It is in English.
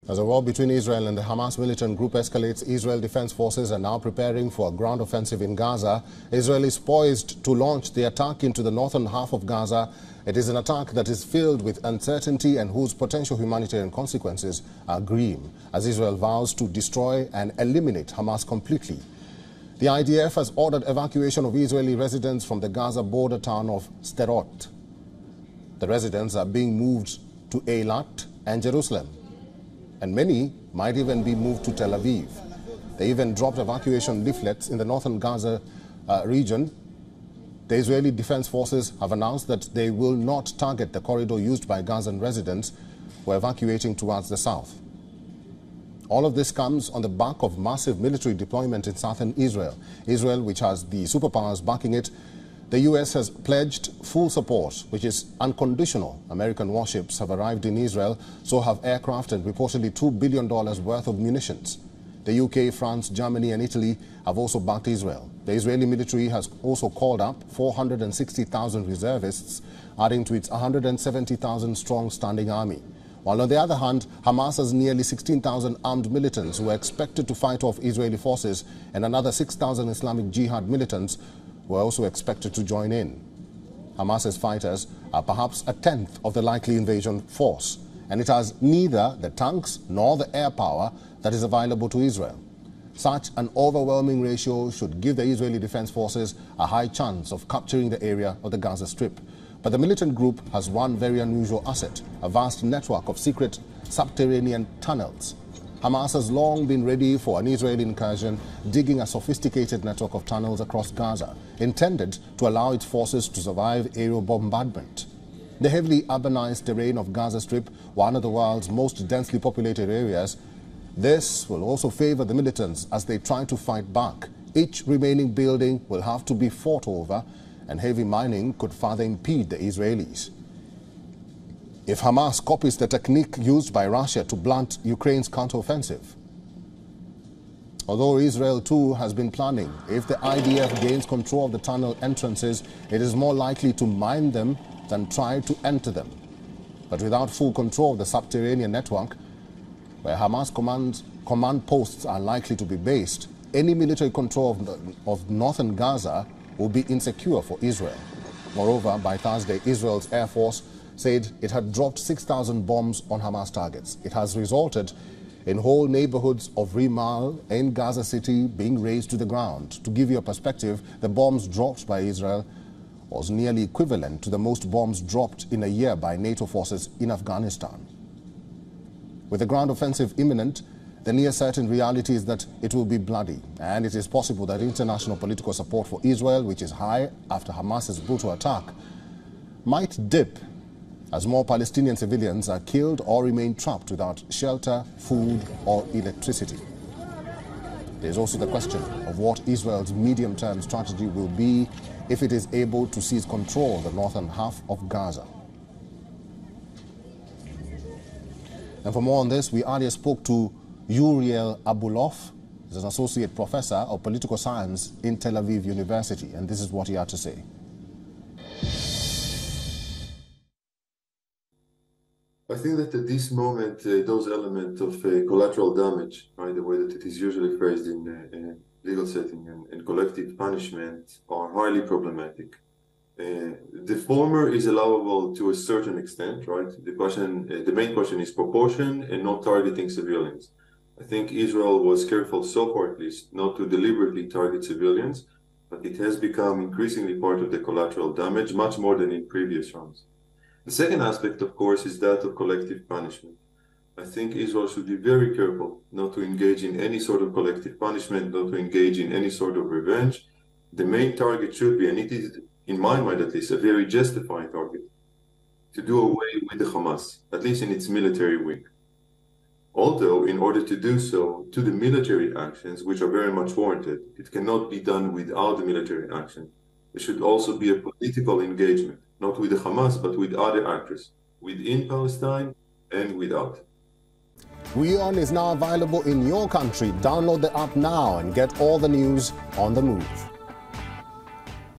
As a war between Israel and the Hamas militant group escalates, Israel Defense Forces are now preparing for a ground offensive in Gaza. Israel is poised to launch the attack into the northern half of Gaza. It is an attack that is filled with uncertainty and whose potential humanitarian consequences are grim, as Israel vows to destroy and eliminate Hamas completely. The IDF has ordered evacuation of Israeli residents from the Gaza border town of Sderot. The residents are being moved to Eilat and Jerusalem, and many might even be moved to Tel Aviv. They even dropped evacuation leaflets in the northern Gaza region. The Israeli Defense Forces have announced that they will not target the corridor used by Gazan residents who are evacuating towards the south. All of this comes on the back of massive military deployment in southern Israel. Israel, which has the superpowers backing it, the U.S. has pledged full support, which is unconditional. American warships have arrived in Israel, so have aircraft and reportedly $2 billion worth of munitions. The UK, France, Germany and Italy have also backed Israel. The Israeli military has also called up 460,000 reservists, adding to its 170,000-strong standing army. While on the other hand, Hamas has nearly 16,000 armed militants who are expected to fight off Israeli forces, and another 6,000 Islamic Jihad militants who are also expected to join in. Hamas's fighters are perhaps a tenth of the likely invasion force, and it has neither the tanks nor the air power that is available to Israel. Such an overwhelming ratio should give the Israeli Defense Forces a high chance of capturing the area of the Gaza Strip. But the militant group has one very unusual asset, a vast network of secret subterranean tunnels. Hamas has long been ready for an Israeli incursion, digging a sophisticated network of tunnels across Gaza, intended to allow its forces to survive aerial bombardment. The heavily urbanized terrain of Gaza Strip, one of the world's most densely populated areas, this will also favor the militants as they try to fight back. Each remaining building will have to be fought over, and heavy mining could further impede the Israelis. If Hamas copies the technique used by Russia to blunt Ukraine's counteroffensive. Although Israel too has been planning, if the IDF gains control of the tunnel entrances, it is more likely to mine them than try to enter them. But without full control of the subterranean network, where Hamas command posts are likely to be based, any military control of northern Gaza will be insecure for Israel. Moreover, by Thursday, Israel's Air Force said it had dropped 6,000 bombs on Hamas targets. It has resulted in whole neighborhoods of Rimal in Gaza City being razed to the ground. To give you a perspective, the bombs dropped by Israel was nearly equivalent to the most bombs dropped in a year by NATO forces in Afghanistan. With the ground offensive imminent, the near certain reality is that it will be bloody, and it is possible that international political support for Israel, which is high after Hamas's brutal attack, might dip as more Palestinian civilians are killed or remain trapped without shelter, food or electricity. There is also the question of what Israel's medium-term strategy will be if it is able to seize control of the northern half of Gaza. And for more on this, we earlier spoke to Uriel Abulof. He's an associate professor of political science in Tel Aviv University, and this is what he had to say. I think that at this moment, those elements of collateral damage, right, the way that it is usually phrased in legal setting and collective punishment, are highly problematic. The former is allowable to a certain extent, right? The main question is proportion and not targeting civilians. I think Israel was careful so far, at least, not to deliberately target civilians, but it has become increasingly part of the collateral damage, much more than in previous rounds. The second aspect, of course, is that of collective punishment. I think Israel should be very careful not to engage in any sort of collective punishment, not to engage in any sort of revenge. The main target should be, and it is, in my mind at least, a very justifying target, to do away with the Hamas, at least in its military wing. Although, in order to do so, to the military actions, which are very much warranted, it cannot be done without the military action. There should also be a political engagement, not with the Hamas, but with other actors, within Palestine and without. WION is now available in your country. Download the app now and get all the news on the move.